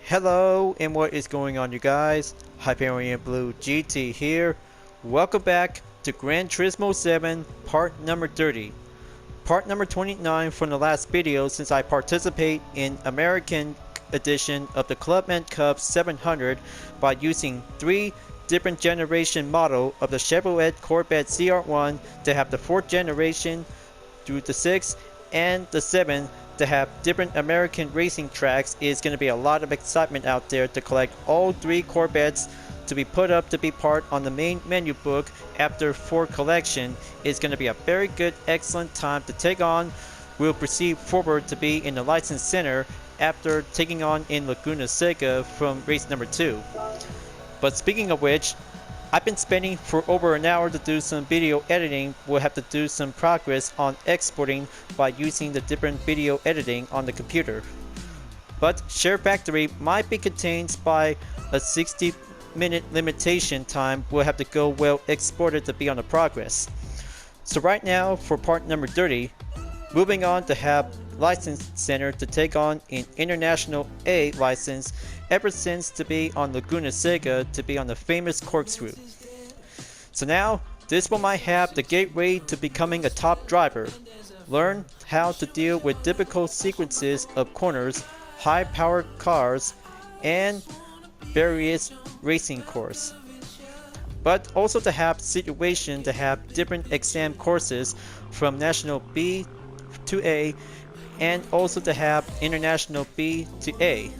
Hello, and what is going on, you guys? Hyperion-Blue-GT here. Welcome back to Gran Turismo 7 part number 30. Part number 29 from the last video, since I participate in American edition of the Clubman Cup 700 by using 3 different generation model of the Chevrolet Corvette CR1 to have the 4th generation through the 6th and the 7th to have different American racing tracks. Is going to be a lot of excitement out there to collect all 3 Corvettes to be put up to be part on the main menu book after 4 collection. Is going to be a very good, excellent time to take on. We'll proceed forward to be in the license center after taking on in Laguna Seca from race number 2. But speaking of which, I've been spending for over an hour to do some video editing. We'll have to do some progress on exporting by using the different video editing on the computer. But Share Factory might be contained by a 60-minute limitation time. We'll have to go well exported to be on the progress. So right now for part number 30, moving on to have license center to take on in International A license ever since to be on Laguna Seca to be on the famous corkscrew. So now this one might have the gateway to becoming a top driver. Learn how to deal with difficult sequences of corners, high powered cars, and various racing course. But also to have situation to have different exam courses from National B to A, and also to have International B to A.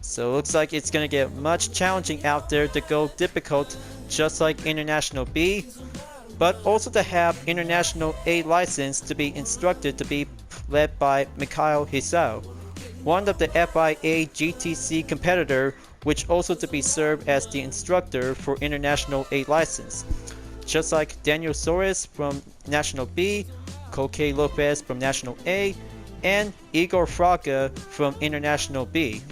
So it looks like it's going to get much challenging out there to go difficult just like International B, but also to have International A license to be instructed to be led by Mikhail Hisao, one of the FIA GTC competitor, which also to be served as the instructor for International A license. Just like Daniel Soares from National B, Koke Lopez from National A, and Igor Fraga from International B.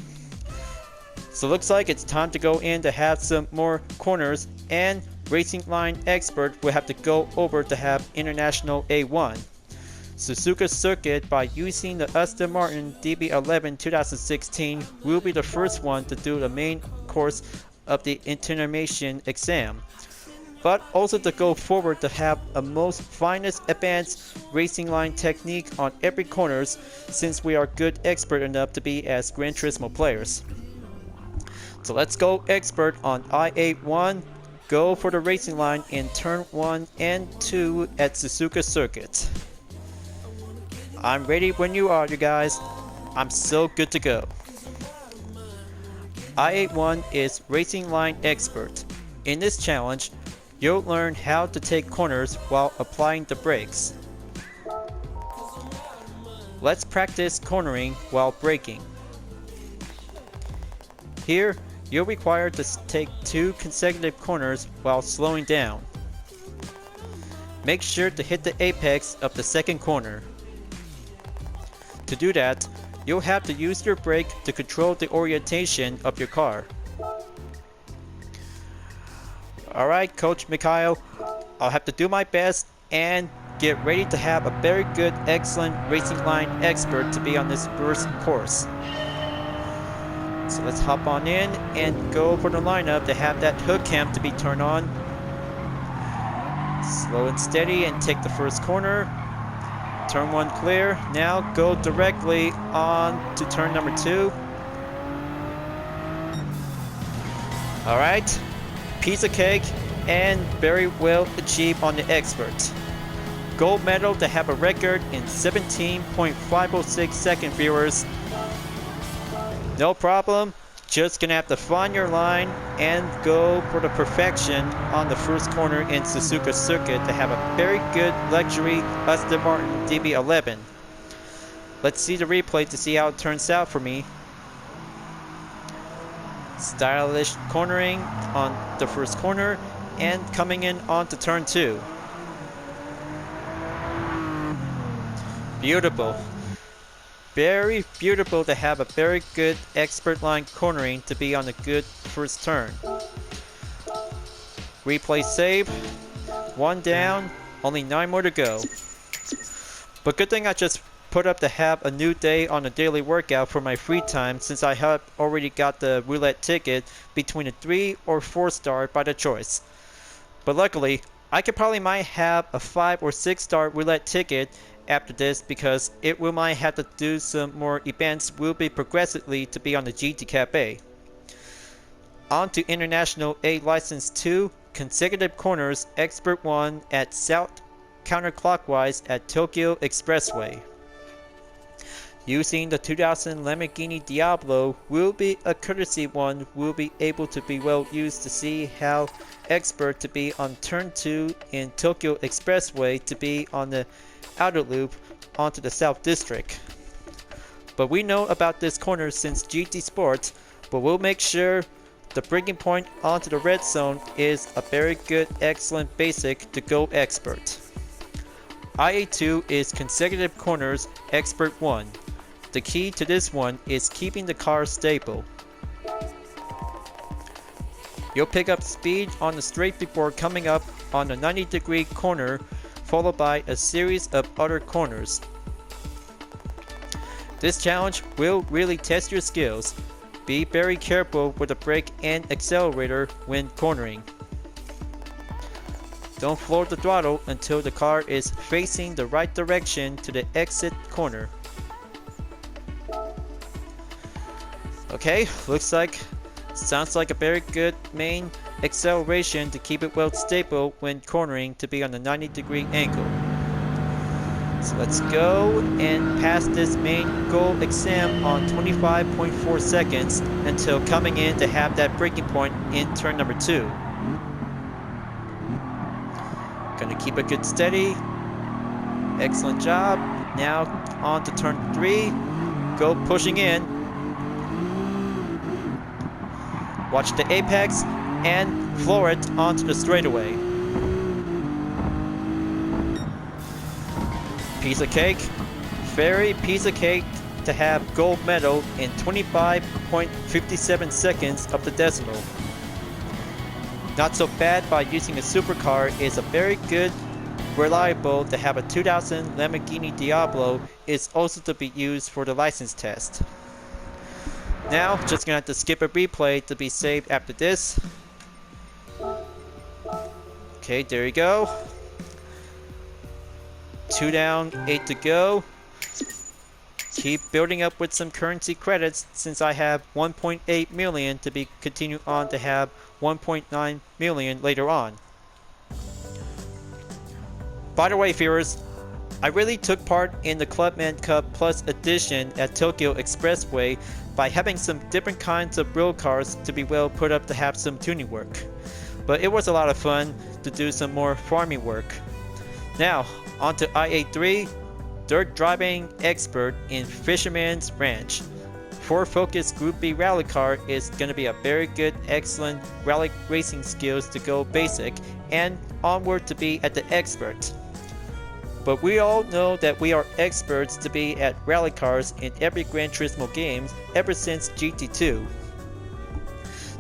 So looks like it's time to go in to have some more corners, and Racing Line Expert will have to go over to have International A1. Suzuka Circuit, by using the Aston Martin DB11 2016, will be the first one to do the main course of the intermediate exam. But also to go forward to have a most finest advanced racing line technique on every corners, since we are good expert enough to be as Gran Turismo players. So let's go expert on I-81, go for the racing line in turn 1 and 2 at Suzuka Circuit. I'm ready when you are, you guys. I'm so good to go. I-81 is Racing Line Expert. In this challenge, you'll learn how to take corners while applying the brakes. Let's practice cornering while braking. Here, you're required to take 2 consecutive corners while slowing down. Make sure to hit the apex of the second corner. To do that, you'll have to use your brake to control the orientation of your car. Alright, Coach Mikhail, I'll have to do my best and get ready to have a very good, excellent racing line expert to be on this first course. So let's hop on in and go for the lineup to have that hood cam to be turned on. Slow and steady and take the first corner. Turn 1 clear. Now go directly on to turn number 2. Alright. Piece of cake and very well achieved on the expert. Gold medal to have a record in 17.506 second, viewers. No problem, just gonna have to find your line and go for the perfection on the first corner in Suzuka Circuit to have a very good luxury Aston Martin DB11. Let's see the replay to see how it turns out for me. Stylish cornering on the first corner and coming in onto turn 2. Beautiful. Very beautiful to have a very good expert line cornering to be on a good first turn. Replay save. 1 down, only 9 more to go. But good thing I just put up to have a new day on a daily workout for my free time, since I have already got the roulette ticket between a 3 or 4 star by the choice. But luckily, I could probably might have a 5 or 6 star roulette ticket after this, because it will might have to do some more events will be progressively to be on the GT Cafe. On to International A License 2, consecutive corners, Expert 1 at South counterclockwise at Tokyo Expressway. Using the 2000 Lamborghini Diablo will be a courtesy one, will be able to be well used to see how expert to be on turn 2 in Tokyo Expressway to be on the outer loop onto the South District. But we know about this corner since GT Sports, but we'll make sure the breaking point onto the red zone is a very good, excellent basic to go expert. IA2 is consecutive corners, expert 1. The key to this one is keeping the car stable. You'll pick up speed on the straight before coming up on a 90-degree corner, followed by a series of other corners. This challenge will really test your skills. Be very careful with the brake and accelerator when cornering. Don't floor the throttle until the car is facing the right direction to the exit corner. Okay, sounds like a very good main acceleration to keep it well stable when cornering to be on a 90-degree angle. So let's go and pass this main goal exam on 25.4 seconds until coming in to have that breaking point in turn number 2. Gonna keep it good steady. Excellent job. Now on to turn 3. Go pushing in. Watch the apex and floor it onto the straightaway. Piece of cake. Very piece of cake to have gold medal in 25.57 seconds of the decimal. Not so bad by using a supercar is a very good, reliable to have a 2000 Lamborghini Diablo is also to be used for the license test. Now, just gonna have to skip a replay to be saved after this. Okay, there you go. 2 down, 8 to go. Keep building up with some currency credits since I have 1.8 million to be continue on to have 1.9 million later on. By the way, viewers, I really took part in the Clubman Cup Plus edition at Tokyo Expressway by having some different kinds of real cars to be well put up to have some tuning work. But it was a lot of fun to do some more farming work. Now, on to IA3, dirt driving expert in Fisherman's Ranch. Ford Focus Group B rally car is going to be a very good, excellent rally racing skills to go basic and onward to be at the expert. But we all know that we are experts to be at rally cars in every Gran Turismo games ever since GT2.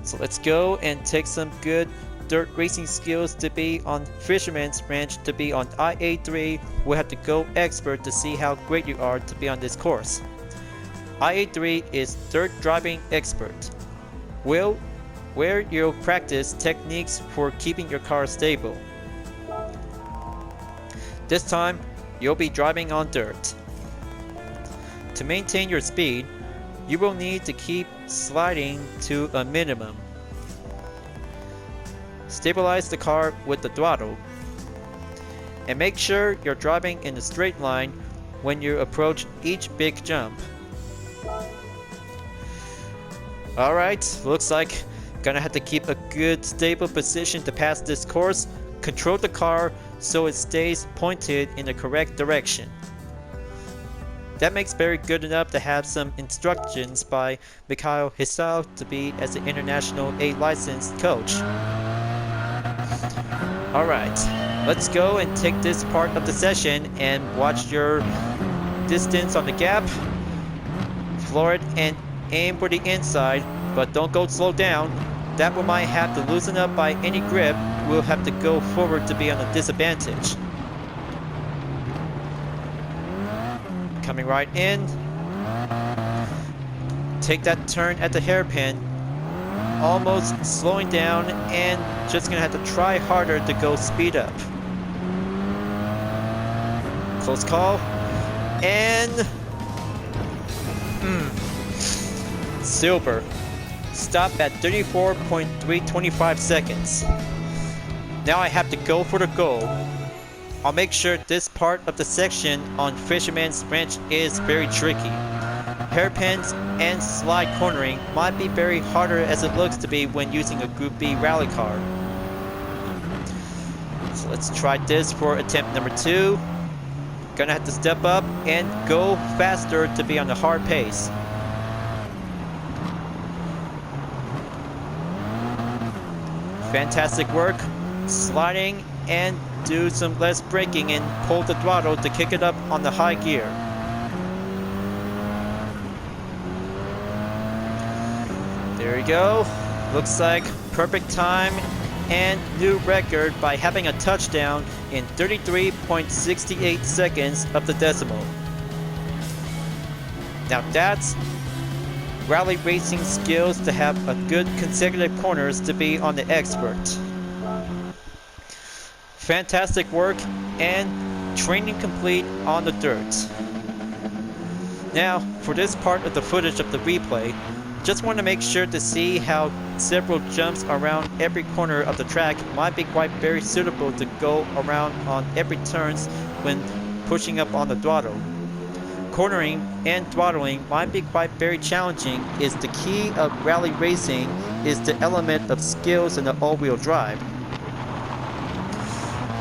So let's go and take some good dirt racing skills to be on Fisherman's Ranch to be on IA3. We'll have to go expert to see how great you are to be on this course. IA3 is dirt driving expert. Where you'll practice techniques for keeping your car stable. This time, you'll be driving on dirt. To maintain your speed, you will need to keep sliding to a minimum. Stabilize the car with the throttle. And make sure you're driving in a straight line when you approach each big jump. Alright, looks like gonna have to keep a good stable position to pass this course. Control the car so it stays pointed in the correct direction. That makes very good enough to have some instructions by Mikhail Hisao to be as an International A licensed coach. Alright, let's go and take this part of the session and watch your distance on the gap. Floor it and aim for the inside, but don't go slow down. That one might have to loosen up by any grip. We'll have to go forward to be on a disadvantage. Coming right in. Take that turn at the hairpin. Almost slowing down and just gonna have to try harder to go speed up. Close call. And silver. Stop at 34.325 seconds. Now I have to go for the goal. I'll make sure this part of the section on Fisherman's Ranch is very tricky. Hairpins and slide cornering might be very harder as it looks to be when using a Group B rally car. So let's try this for attempt number 2. Gonna have to step up and go faster to be on the hard pace. Fantastic work. Sliding and do some less braking and pull the throttle to kick it up on the high gear. There you go. Looks like perfect time and new record by having a touchdown in 33.68 seconds of the decimal. Now that's rally racing skills to have a good consecutive corners to be on the expert. Fantastic work and training complete on the dirt. Now for this part of the footage of the replay, just want to make sure to see how several jumps around every corner of the track might be quite very suitable to go around on every turns when pushing up on the throttle. Cornering and throttling might be quite very challenging, is the key of rally racing is the element of skills in the all-wheel drive.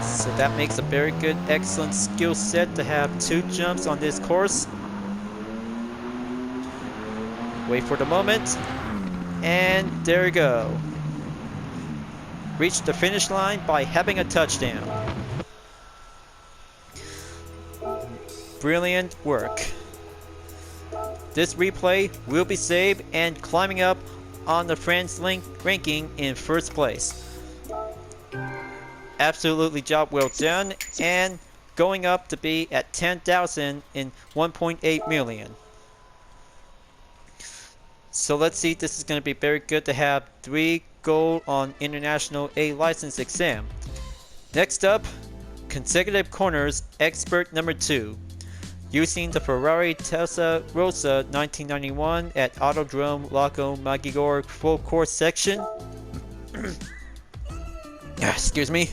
So that makes a very good, excellent skill set to have 2 jumps on this course. Wait for the moment, and there you go. Reached the finish line by having a touchdown. Brilliant work. This replay will be saved and climbing up on the France Link ranking in first place. Absolutely job well done, and going up to be at 10,000 in 1.8 million. So let's see, this is going to be very good to have 3 gold on International A license exam. Next up, consecutive corners expert number 2. Using the Ferrari Testarossa 1991 at Autodrome Lago Maggiore full course section. Excuse me.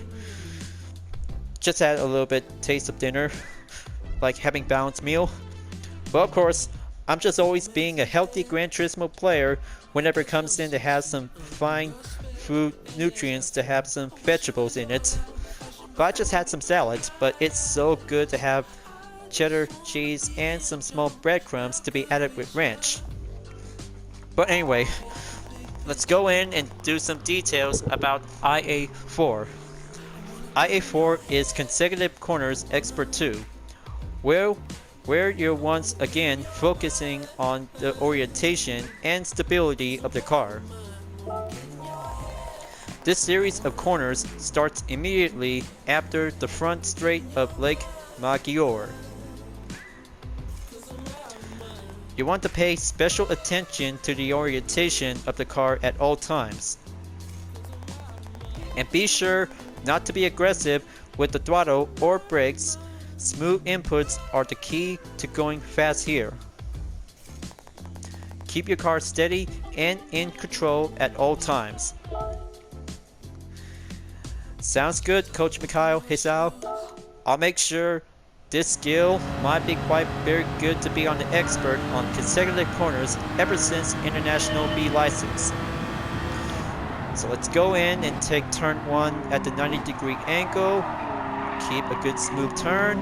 Just had a little bit taste of dinner, like having balanced meal. Well, of course, I'm just always being a healthy Gran Turismo player whenever it comes in to have some fine food nutrients to have some vegetables in it. But I just had some salads, but it's so good to have cheddar, cheese, and some small breadcrumbs to be added with ranch. But anyway, let's go in and do some details about IA4. IA4 is consecutive corners expert 2, where you're once again focusing on the orientation and stability of the car. This series of corners starts immediately after the front straight of Lake Maggiore. You want to pay special attention to the orientation of the car at all times. And be sure not to be aggressive with the throttle or brakes. Smooth inputs are the key to going fast here. Keep your car steady and in control at all times. Sounds good, Coach Mikhail Hisao. I'll make sure this skill might be quite very good to be on the expert on consecutive corners ever since International B license. So let's go in and take turn 1 at the 90-degree angle. Keep a good smooth turn.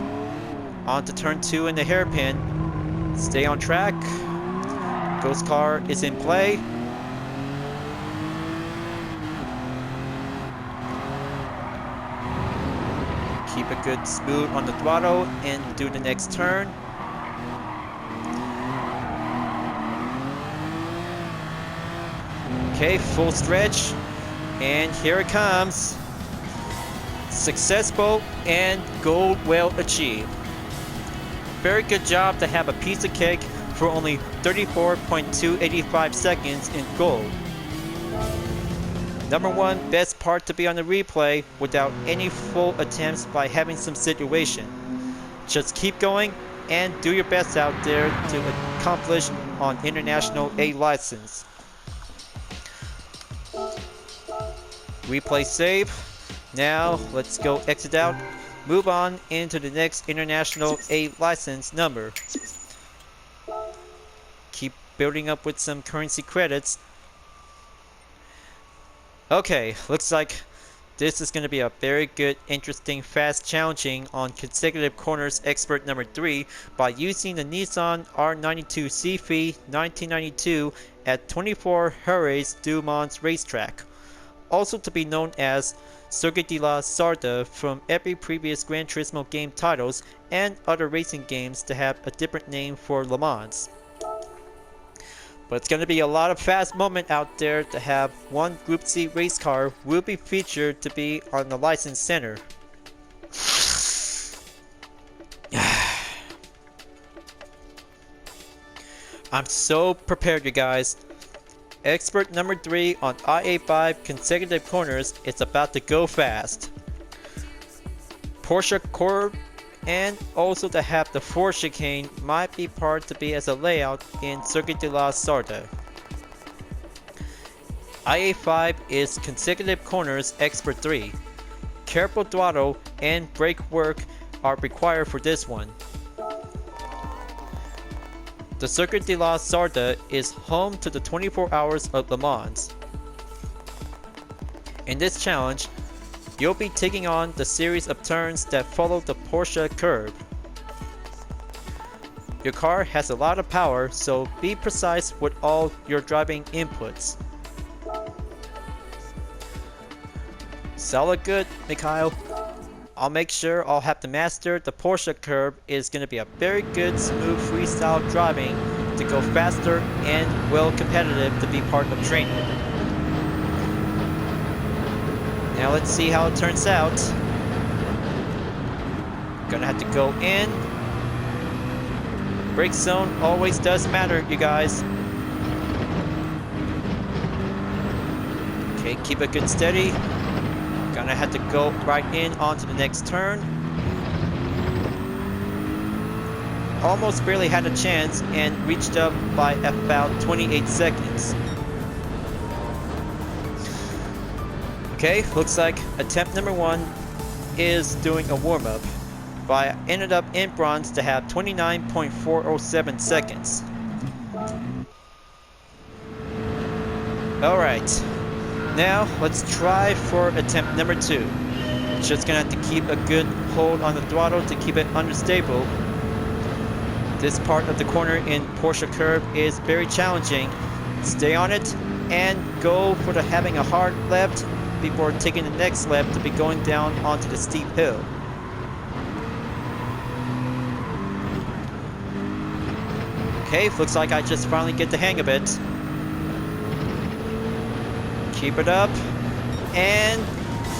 On to turn 2 in the hairpin. Stay on track. Ghost car is in play. Keep a good smooth on the throttle and do the next turn. Okay, full stretch. And here it comes. Successful and goal well achieved. very good job to have a piece of cake for only 34.285 seconds in gold. Number 1 best part to be on the replay without any full attempts by having some situation. Just keep going and do your best out there to accomplish on International A license. Replay save. Now let's go exit out. Move on into the next International A license number. Keep building up with some currency credits. Okay, looks like this is going to be a very good, interesting, fast challenging on consecutive corners expert number 3 by using the Nissan R92 CFI 1992 at 24 Jerez du Mans racetrack, also to be known as Circuit de la Sarda from every previous Gran Turismo game titles and other racing games to have a different name for Le Mans. But it's going to be a lot of fast moment out there to have one Group C race car will be featured to be on the license center. I'm so prepared, you guys. Expert number 3 on IA5 consecutive corners is about to go fast. Porsche curb and also to have the 4 chicane might be part to be as a layout in Circuit de la Sarda. IA5 is consecutive corners expert 3. Careful throttle and brake work are required for this one. The Circuit de la Sarda is home to the 24 Hours of Le Mans. In this challenge, you'll be taking on the series of turns that follow the Porsche curve. Your car has a lot of power, so be precise with all your driving inputs. Solid good, Mikhail. I'll make sure I'll have to master the Porsche curve. Is going to be a very good, smooth freestyle driving to go faster and well competitive to be part of training. Now let's see how it turns out. Gonna have to go in. Brake zone always does matter, you guys. Okay, keep it good steady. Gonna have to go right in onto the next turn. Almost barely had a chance and reached up by about 28 seconds. Okay, looks like attempt number 1 is doing a warm-up, but I ended up in bronze to have 29.407 seconds. Alright, now let's try for attempt number 2. Just gonna have to keep a good hold on the throttle to keep it unstable. This part of the corner in Porsche curve is very challenging. Stay on it and go for the having a hard left before taking the next left to be going down onto the steep hill. Okay, looks like I just finally get the hang of it. Keep it up, and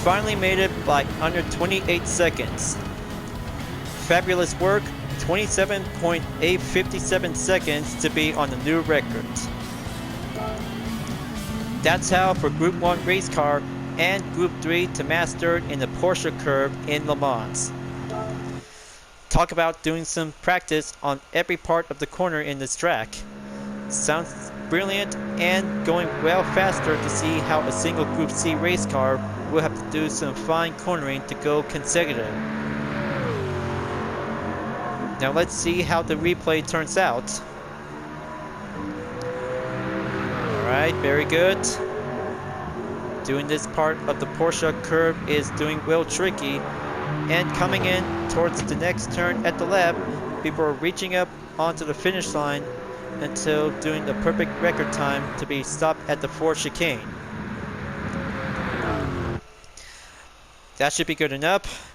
finally made it by under 28 seconds. Fabulous work, 27.857 seconds to be on the new record. That's how for Group 1 race car and Group 3 to master in the Porsche curve in Le Mans. Talk about doing some practice on every part of the corner in this track. Sounds brilliant and going well faster to see how a single Group C race car will have to do some fine cornering to go consecutive. Now let's see how the replay turns out. Alright, very good. Doing this part of the Porsche curve is doing well tricky and coming in towards the next turn at the left before reaching up onto the finish line until doing the perfect record time to be stopped at the 4 chicane. That should be good enough.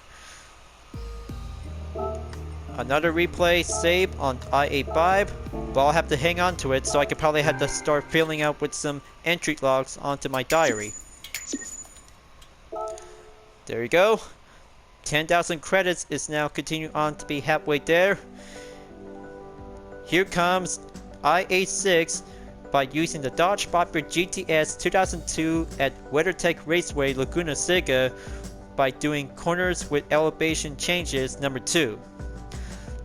Another replay save on IA5, but I'll have to hang on to it, so I could probably have to start filling out with some entry logs onto my diary. There you go. 10,000 credits is now continuing on to be halfway there. Here comes IA6 by using the Dodge Viper GTS 2002 at WeatherTech Raceway Laguna Seca by doing corners with elevation changes number 2.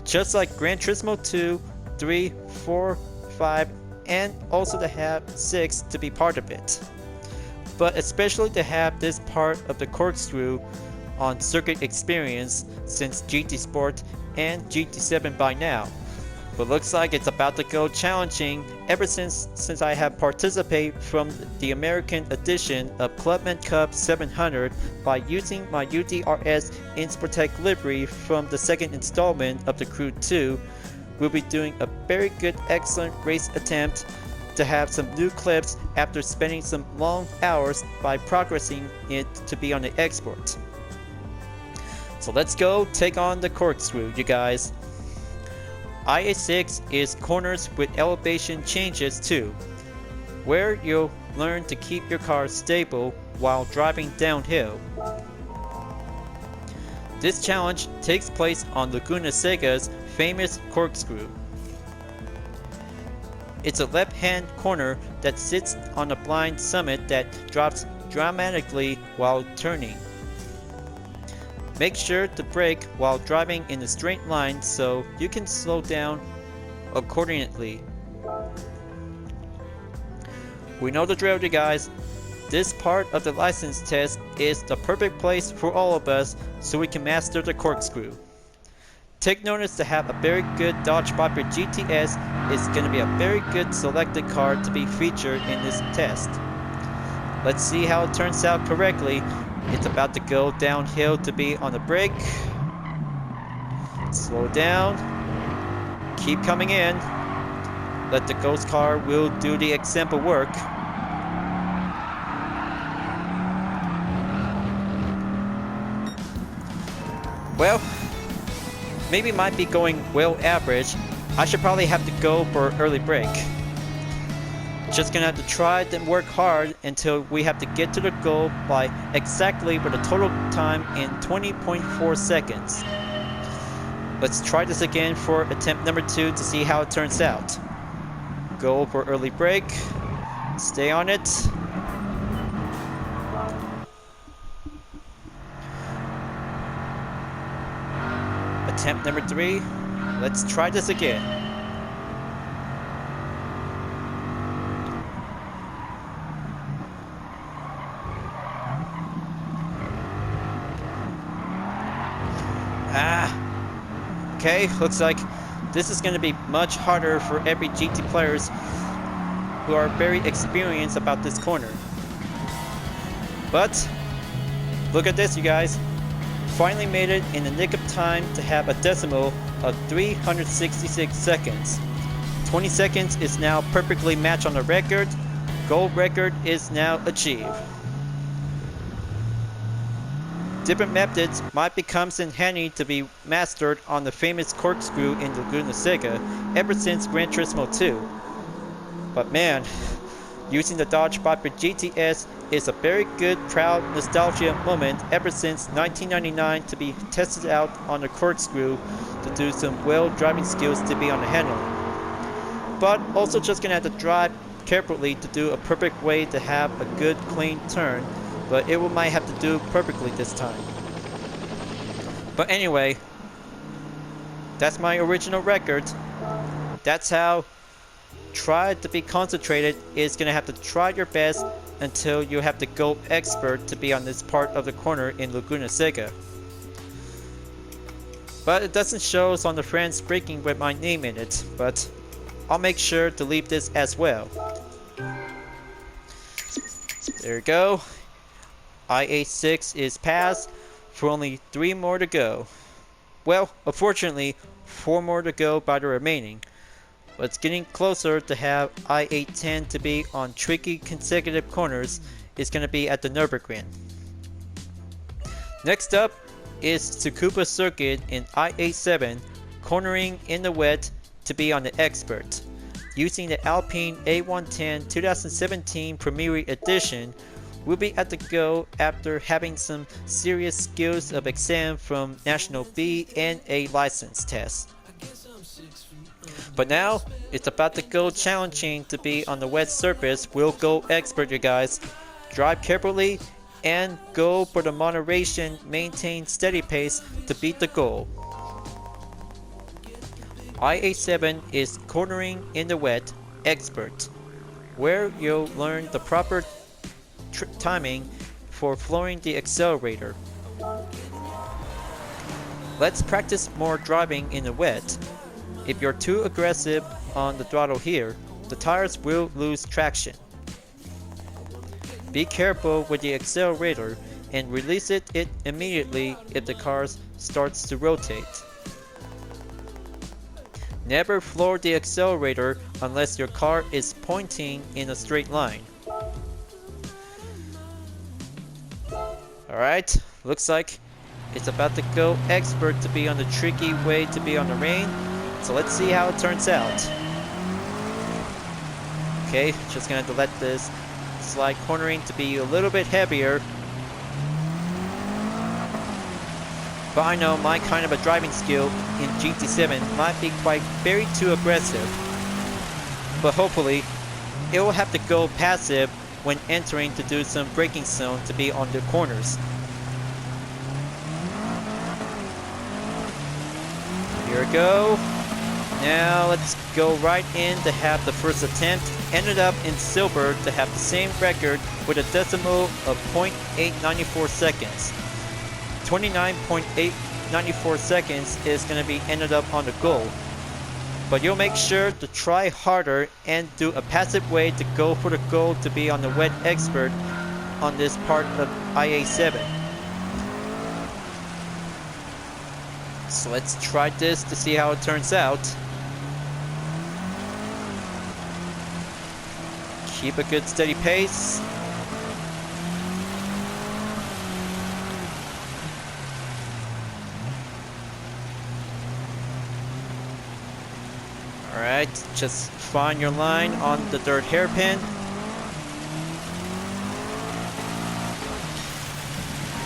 Just like Gran Turismo 2, 3, 4, 5, and also to have 6 to be part of it. But especially to have this part of the corkscrew on circuit experience since GT Sport and GT7 by now. But looks like it's about to go challenging ever since I have participated from the American edition of Clubman Cup 700 by using my UDRS Insportec livery from the second installment of the Crew 2. We'll be doing a very good excellent race attempt to have some new clips after spending some long hours by progressing it to be on the export. So let's go take on the corkscrew, you guys. IA6 is corners with elevation changes too, where you'll learn to keep your car stable while driving downhill. This challenge takes place on Laguna Seca's famous corkscrew. It's a left-hand corner that sits on a blind summit that drops dramatically while turning. Make sure to brake while driving in a straight line so you can slow down accordingly. We know the drill, you guys. This part of the license test is the perfect place for all of us so we can master the corkscrew. Take notice to have a very good Dodge Viper GTS is going to be a very good selected car to be featured in this test. Let's see how it turns out correctly. It's about to go downhill to be on the brake. Slow down. Keep coming in. Let the ghost car will do the example work. Well, maybe might be going well average. I should probably have to go for early break. Just gonna have to try and work hard until we have to get to the goal by exactly with a total time in 20.4 seconds. Let's try this again for attempt number 2 to see how it turns out. Go for early break. Stay on it. Attempt number 3. Let's try this again. Okay, looks like this is going to be much harder for every GT players who are very experienced about this corner. But look at this, you guys. Finally made it in the nick of time to have a decimal of 366 seconds. 20 seconds is now perfectly matched on the record. Gold record is now achieved. Different methods might become in handy to be mastered on the famous corkscrew in Laguna Seca ever since Gran Turismo 2. But man, using the Dodge Viper GTS is a very good, proud nostalgia moment ever since 1999 to be tested out on the corkscrew to do some well driving skills to be on the handling. But also just gonna have to drive carefully to do a perfect way to have a good clean turn. But it might have to do perfectly this time. But anyway, that's my original record. That's how try to be concentrated is going to have to try your best until you have to go expert to be on this part of the corner in Laguna Seca. But it doesn't show us on the friends braking with my name in it, but I'll make sure to leave this as well. There we go. IA6 is passed for only 3 more to go. Well, unfortunately, 4 more to go by the remaining. But it's getting closer to have IA10 to be on tricky consecutive corners. It's going to be at the Nürburgring. Next up is Tsukuba Circuit in IA7, cornering in the wet to be on the expert. Using the Alpine A110 2017 Premier Edition, we'll be at the go after having some serious skills of exam from National B and A license test. But now, it's about to go challenging to be on the wet surface. We'll go expert, you guys. Drive carefully and go for the moderation, maintain steady pace to beat the goal. IA7 is cornering in the wet expert, where you'll learn the proper timing for flooring the accelerator. Let's practice more driving in the wet. If you're too aggressive on the throttle here, the tires will lose traction. Be careful with the accelerator and release it immediately if the car starts to rotate. Never floor the accelerator unless your car is pointing in a straight line. Alright, looks like it's about to go expert to be on the tricky way to be on the rain. So let's see how it turns out. Okay, just gonna have to let this slide cornering to be a little bit heavier. But I know my kind of a driving skill in GT7 might be quite very too aggressive. But hopefully, it will have to go passive when entering to do some braking zone to be on the corners. Here we go. Now let's go right in to have the first attempt. Ended up in silver to have the same record with a decimal of 0.894 seconds. 29.894 seconds is going to be ended up on the goal. But you'll make sure to try harder and do a passive way to go for the goal to be on the wet expert on this part of IA7. So let's try this to see how it turns out. Keep a good steady pace. Alright, just find your line on the third hairpin.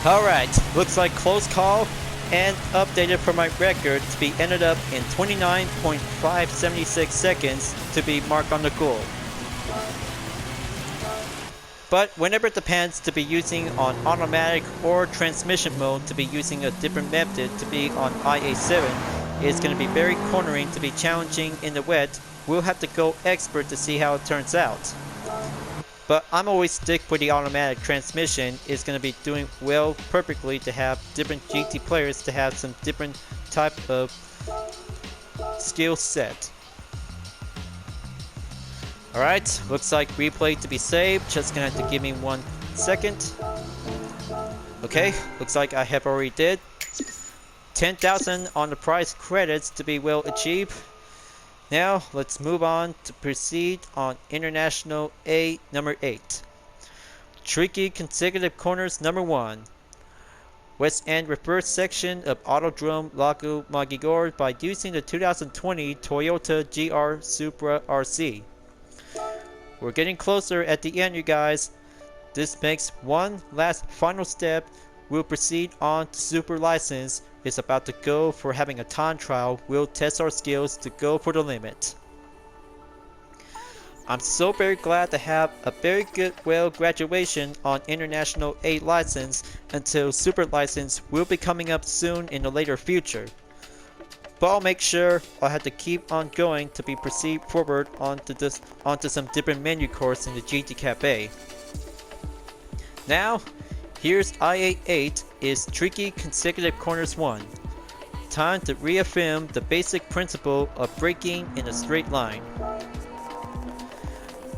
Alright, looks like close call and updated for my record to be ended up in 29.576 seconds to be marked on the goal. But whenever it depends to be using on automatic or transmission mode to be using a different method to be on IA7, it's going to be very cornering to be challenging in the wet. We'll have to go expert to see how it turns out. But I'm always stick with the automatic transmission. It's going to be doing well perfectly to have different GT players to have some different type of skill set. Alright, looks like replay to be saved. Just gonna have to give me 1 second. Okay, looks like I have already did. 10,000 on the prize credits to be well achieved. Now, let's move on to proceed on International A number 8. Tricky consecutive corners number 1. West End reverse section of Autodrome Lago Maggiore by using the 2020 Toyota GR Supra RC. We're getting closer at the end, you guys. This makes one last final step. We'll proceed on to Super License. It's about to go for having a time trial. We'll test our skills to go for the limit. I'm so very glad to have a very good graduation on International A license until Super License will be coming up soon in the later future. But I'll make sure I'll have to keep on going to be proceed forward onto some different menu course in the GT Cafe. Now, here's IA8 is Tricky Consecutive Corners 1. Time to reaffirm the basic principle of braking in a straight line.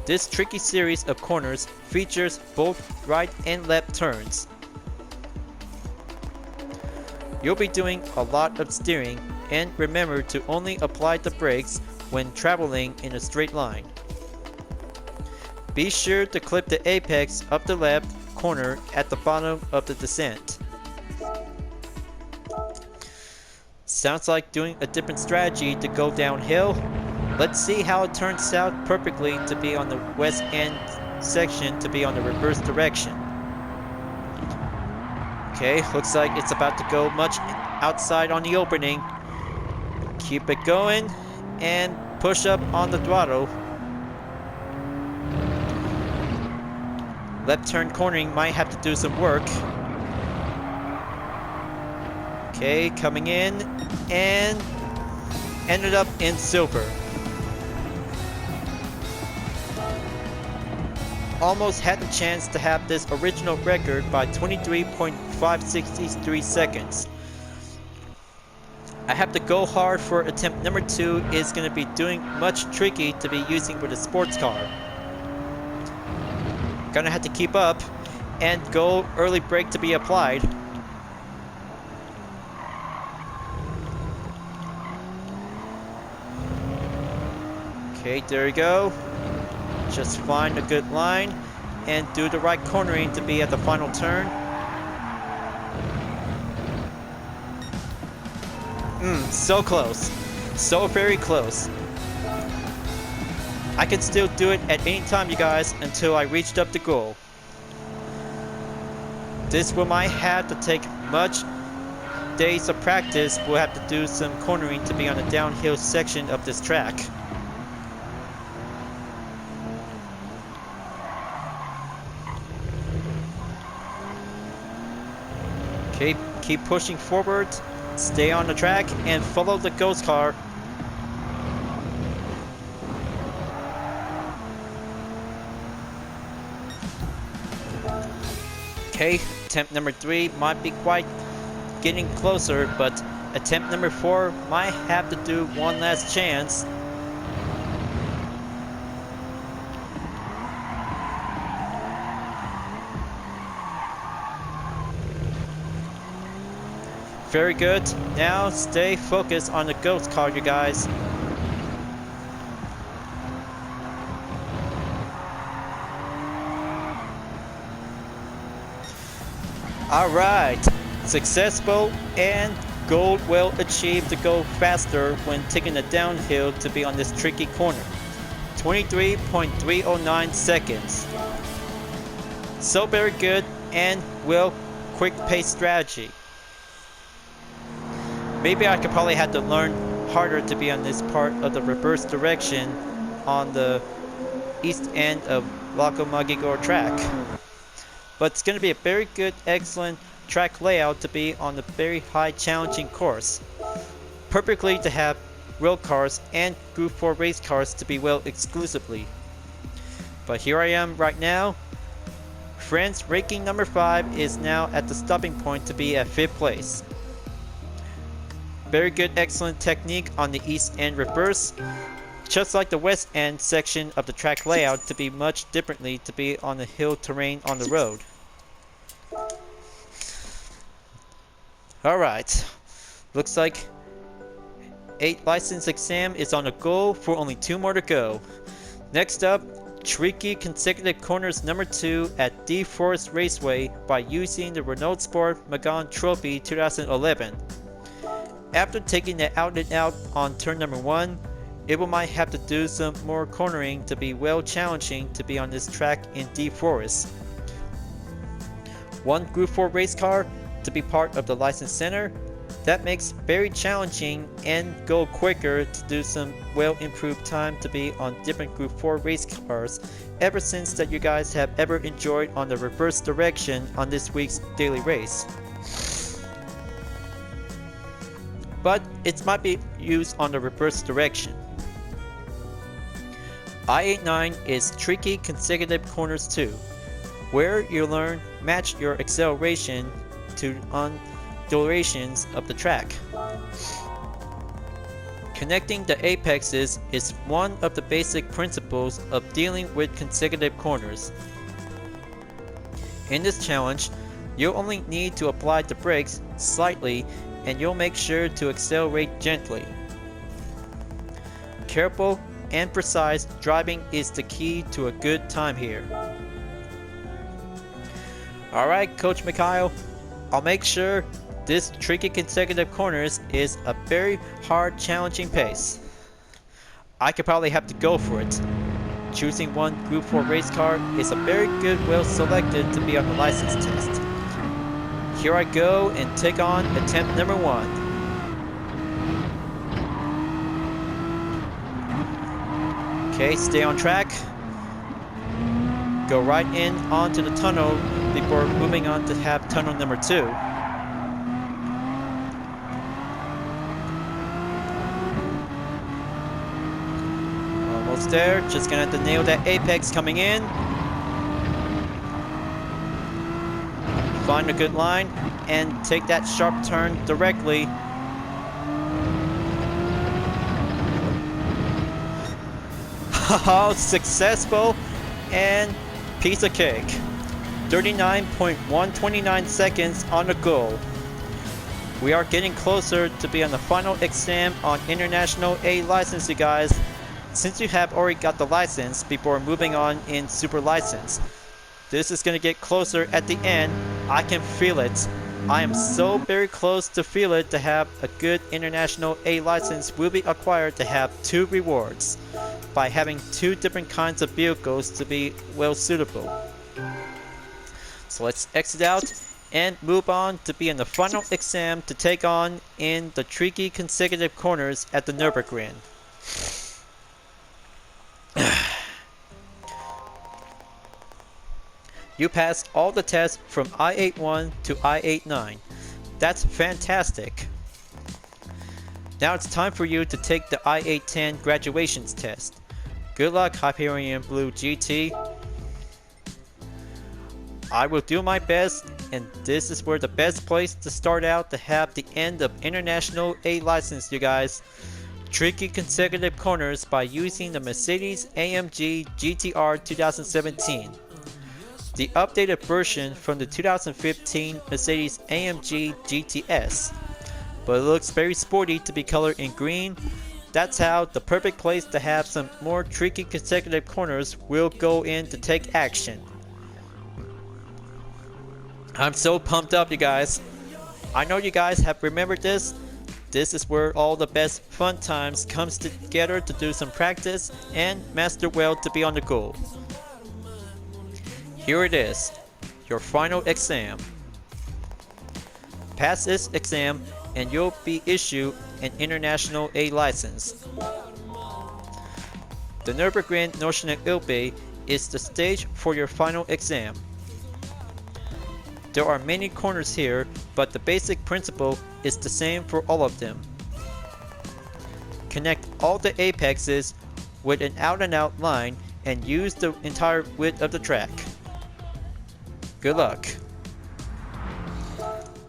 This tricky series of corners features both right and left turns. You'll be doing a lot of steering, and remember to only apply the brakes when traveling in a straight line. Be sure to clip the apex of the left corner at the bottom of the descent. Sounds like doing a different strategy to go downhill. Let's see how it turns out perfectly to be on the west end section to be on the reverse direction. Okay, looks like it's about to go much outside on the opening. Keep it going and push up on the throttle. Left turn cornering might have to do some work. Okay, coming in and ended up in silver. Almost had the chance to have this original record by 23.563 seconds. I have to go hard for attempt number 2 is going to be doing much tricky to be using with a sports car. Gonna have to keep up and go early brake to be applied. Okay, there you go. Just find a good line and do the right cornering to be at the final turn. So close. So very close. I can still do it at any time, you guys, until I reached up the goal. This will might have to take much days of practice. We'll have to do some cornering to be on the downhill section of this track. Okay, keep pushing forward, stay on the track, and follow the ghost car. Okay, attempt number 3 might be quite getting closer, but attempt number 4 might have to do one last chance. Very good. Now stay focused on the ghost car, you guys. Alright, successful and goal well achieved to go faster when taking the downhill to be on this tricky corner. 23.309 seconds. So very good and well quick pace strategy. Maybe I could probably have to learn harder to be on this part of the reverse direction on the east end of Lagomagigor track. But it's going to be a very good, excellent track layout to be on the very high challenging course. Perfectly to have real cars and Group 4 race cars to be well exclusively. But here I am right now. France ranking number 5 is now at the stopping point to be at 5th place. Very good, excellent technique on the east end reverse. Just like the west end section of the track layout to be much differently to be on the hill terrain on the road. Alright, looks like 8 license exam is on the goal for only 2 more to go. Next up, tricky consecutive corners number 2 at D Forest Raceway by using the Renault Sport Magan Trophy 2011. After taking the out and out on turn number 1, it will might have to do some more cornering to be well challenging to be on this track in D Forest. One Group 4 race car to be part of the license center, that makes very challenging and go quicker to do some well improved time to be on different Group 4 race cars ever since that you guys have ever enjoyed on the reverse direction on this week's daily race. But it might be used on the reverse direction. I-89 is tricky consecutive corners 2, where you learn match your acceleration to undulations of the track. Connecting the apexes is one of the basic principles of dealing with consecutive corners. In this challenge, you'll only need to apply the brakes slightly and you'll make sure to accelerate gently. Careful and precise driving is the key to a good time here. Alright, Coach Mikhail, I'll make sure this tricky consecutive corners is a very hard challenging pace. I could probably have to go for it. Choosing one Group 4 race car is a very good, well selected to be on the license test. Here I go and take on attempt number 1. Okay, stay on track. Go right in onto the tunnel before moving on to have tunnel number 2. Almost there. Just gonna have to nail that apex coming in. Find a good line and take that sharp turn directly. Haha, successful and piece of cake. 39.129 seconds on the goal. We are getting closer to be on the final exam on International A license, you guys. Since you have already got the license before moving on in Super License, this is going to get closer at the end. I can feel it. I am so very close to feel it to have a good International A license will be acquired to have 2 rewards by having 2 different kinds of vehicles to be well suitable. So let's exit out and move on to be in the final exam to take on in the tricky consecutive corners at the Nürburgring. You passed all the tests from I-81 to I-89. That's fantastic. Now it's time for you to take the I-810 graduations test. Good luck, Hyperion-Blue-GT. I will do my best, and this is where the best place to start out to have the end of International A license, you guys. Tricky consecutive corners by using the Mercedes-AMG GTR 2017. The updated version from the 2015 Mercedes-AMG GTS. But it looks very sporty to be colored in green. That's how the perfect place to have some more tricky consecutive corners will go in to take action. I'm so pumped up, you guys. I know you guys have remembered this. This is where all the best fun times comes together to do some practice and master well to be on the goal. Here it is, your final exam. Pass this exam and you'll be issued an International A license. The Nürburgring Nordschleife is the stage for your final exam. There are many corners here, but the basic principle is the same for all of them. Connect all the apexes with an out-and-out line and use the entire width of the track. Good luck.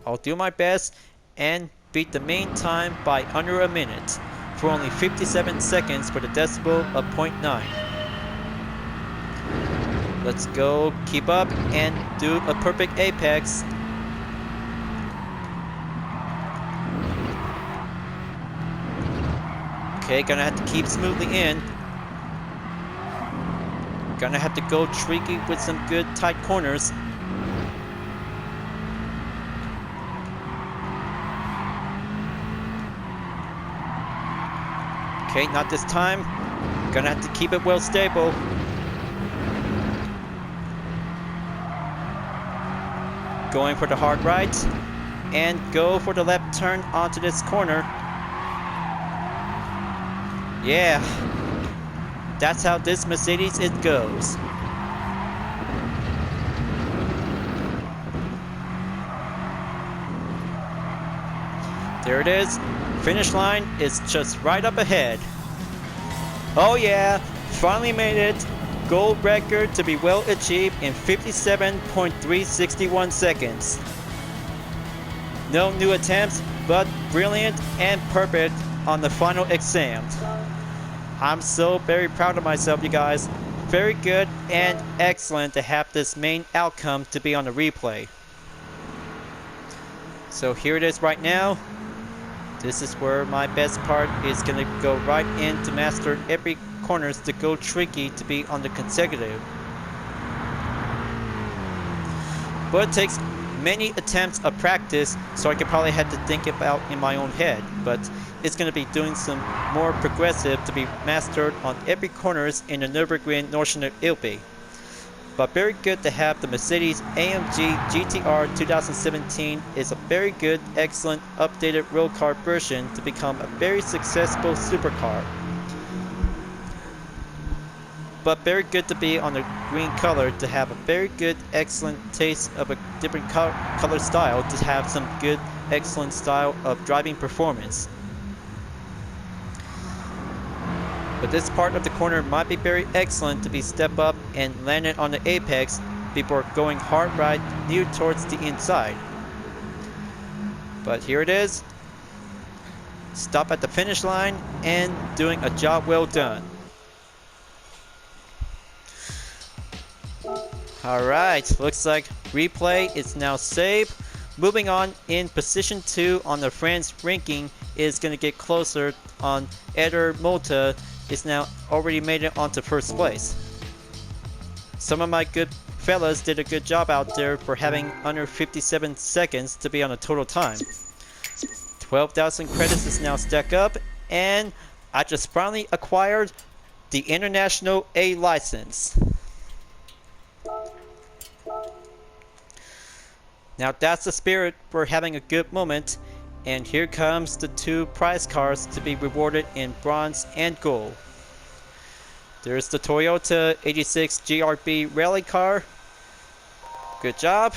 I'll do my best and beat the main time by under a minute for only 57 seconds for the decibel of 0.9. Let's go, keep up, and do a perfect apex. Okay, gonna have to keep smoothly in. Gonna have to go tricky with some good tight corners. Okay, not this time. Gonna have to keep it well stable. Going for the hard right, and go for the left turn onto this corner. Yeah, that's how this Mercedes it goes. There it is. Finish line is just right up ahead. Oh yeah, finally made it. Gold record to be well achieved in 57.361 seconds. No new attempts, but brilliant and perfect on the final exam. I'm so very proud of myself, you guys. Very good and excellent to have this main outcome to be on the replay. So here it is right now. This is where my best part is going to go right in to master every corners to go tricky to be on the consecutive. But it takes many attempts of practice, so I could probably have to think about in my own head. But it's going to be doing some more progressive to be mastered on every corners in the Nürburgring Nordschleife. But very good to have the Mercedes AMG GTR 2017 is a very good, excellent, updated road car version to become a very successful supercar. but very good to be on the green color, to have a very good, excellent taste of a different color style, to have some good, excellent style of driving performance. But this part of the corner might be very excellent to be step up and landed on the apex before going hard right near towards the inside. But here it is. Stop at the finish line and doing a job well done. Alright, looks like replay is now saved. Moving on, in position 2 on the France ranking is going to get closer on Eder Multa, is now already made it onto first place. Some of my good fellas did a good job out there for having under 57 seconds to be on a total time. 12,000 credits is now stacked up, and I just finally acquired the International A license. Now that's the spirit for having a good moment, and here comes the 2 prize cards to be rewarded in bronze and gold. There's the Toyota 86 GRB rally car. Good job.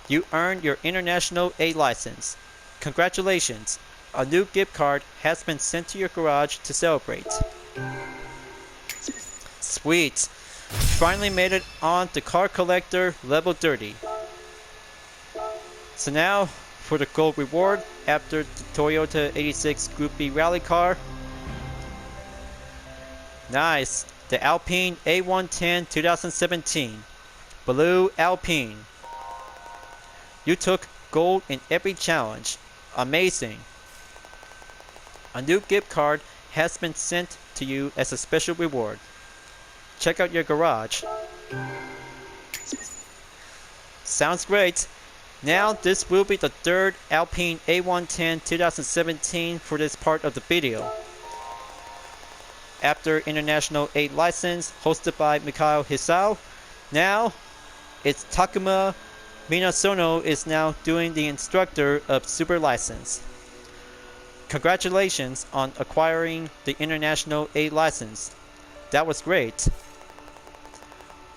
You earned your International A license. Congratulations. A new gift card has been sent to your garage to celebrate. Sweet. Finally made it on to Car Collector level 30. So now for the gold reward after the Toyota 86 Group B rally car. Nice. The Alpine A110 2017. Blue Alpine. You took gold in every challenge. Amazing. A new gift card has been sent to you as a special reward. Check out your garage. Sounds great. Now this will be the 3rd Alpine A110 2017 for this part of the video. After International 8 license hosted by Mikhail Hisao, now it's Takuma Minasono is now doing the instructor of Super License. Congratulations on acquiring the International 8 license. That was great.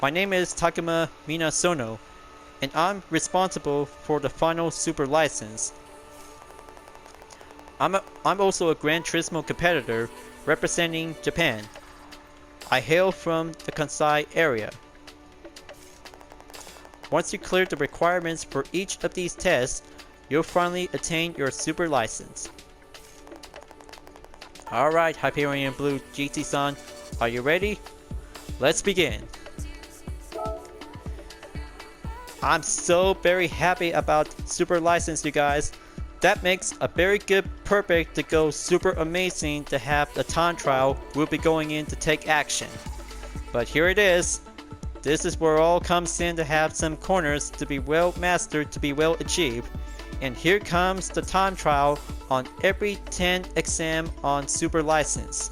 My name is Takuma Minasono, and I'm responsible for the final Super License. I'm also a Gran Turismo competitor representing Japan. I hail from the Kansai area. Once you clear the requirements for each of these tests, you'll finally attain your Super License. Alright, Hyperion-Blue-GT-san, are you ready? Let's begin. I'm so very happy about Super License, you guys. That makes a very good perfect to go super amazing to have the time trial we'll be going in to take action. But here it is. This is where all comes in to have some corners to be well mastered, to be well achieved. And here comes the time trial on every 10 exam on Super License.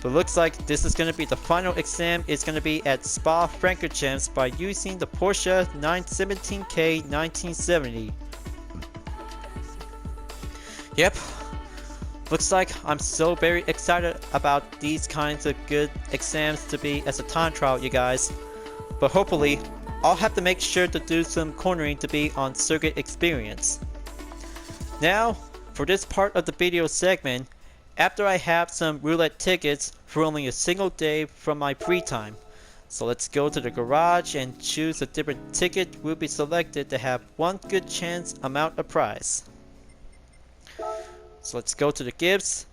But looks like this is going to be the final exam. It's going to be at Spa-Francorchamps by using the Porsche 917K 1970. Yep. Looks like I'm so very excited about these kinds of good exams to be as a time trial, you guys. But hopefully, I'll have to make sure to do some cornering to be on circuit experience. Now, for this part of the video segment, after I have some roulette tickets for only a single day from my free time. So let's go to the garage and choose a different ticket will be selected to have one good chance amount of prize. So let's go to the gifts,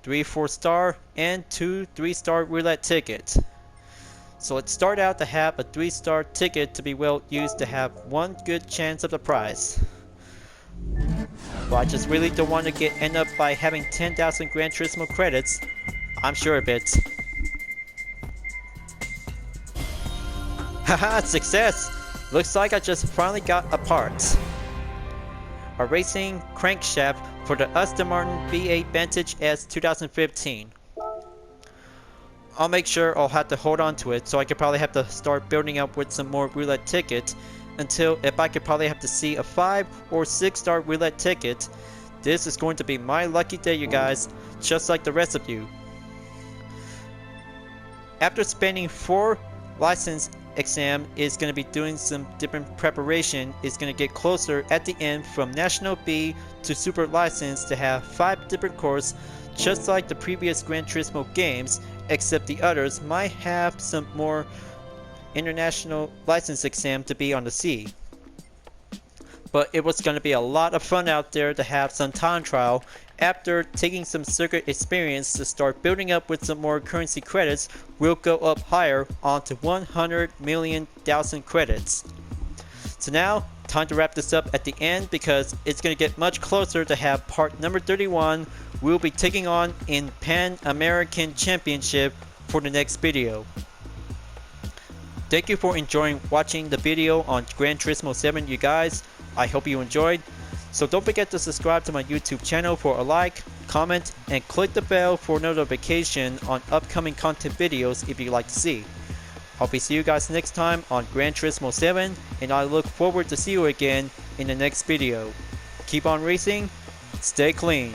3 4-star and 2 3-star roulette tickets. So let's start out to have a 3-star ticket to be well used to have one good chance of the prize. But I just really don't want to end up by having 10,000 Gran Turismo credits. I'm sure of it. Haha, success! Looks like I just finally got a part. A racing crankshaft for the Aston Martin V8 Vantage S 2015. I'll make sure I'll have to hold on to it, so I could probably have to start building up with some more roulette tickets until if I could probably have to see a 5 or 6-star roulette ticket. This is going to be my lucky day, you guys, just like the rest of you. After spending 4 license exam, is going to be doing some different preparation. Is going to get closer at the end from National B to Super License to have 5 different courses, just like the previous Gran Turismo games, except the others might have some more international license exam to be on the sea. But it was going to be a lot of fun out there to have some time trial. After taking some circuit experience to start building up with some more currency credits, we'll go up higher onto 100 million thousand credits. So now, time to wrap this up at the end because it's going to get much closer to have part number 31 we'll be taking on in Pan American Championship for the next video. Thank you for enjoying watching the video on Gran Turismo 7, you guys. I hope you enjoyed. So don't forget to subscribe to my YouTube channel for a like, comment, and click the bell for notification on upcoming content videos if you'd like to see. Hope to see you guys next time on Gran Turismo 7, and I look forward to see you again in the next video. Keep on racing, stay clean.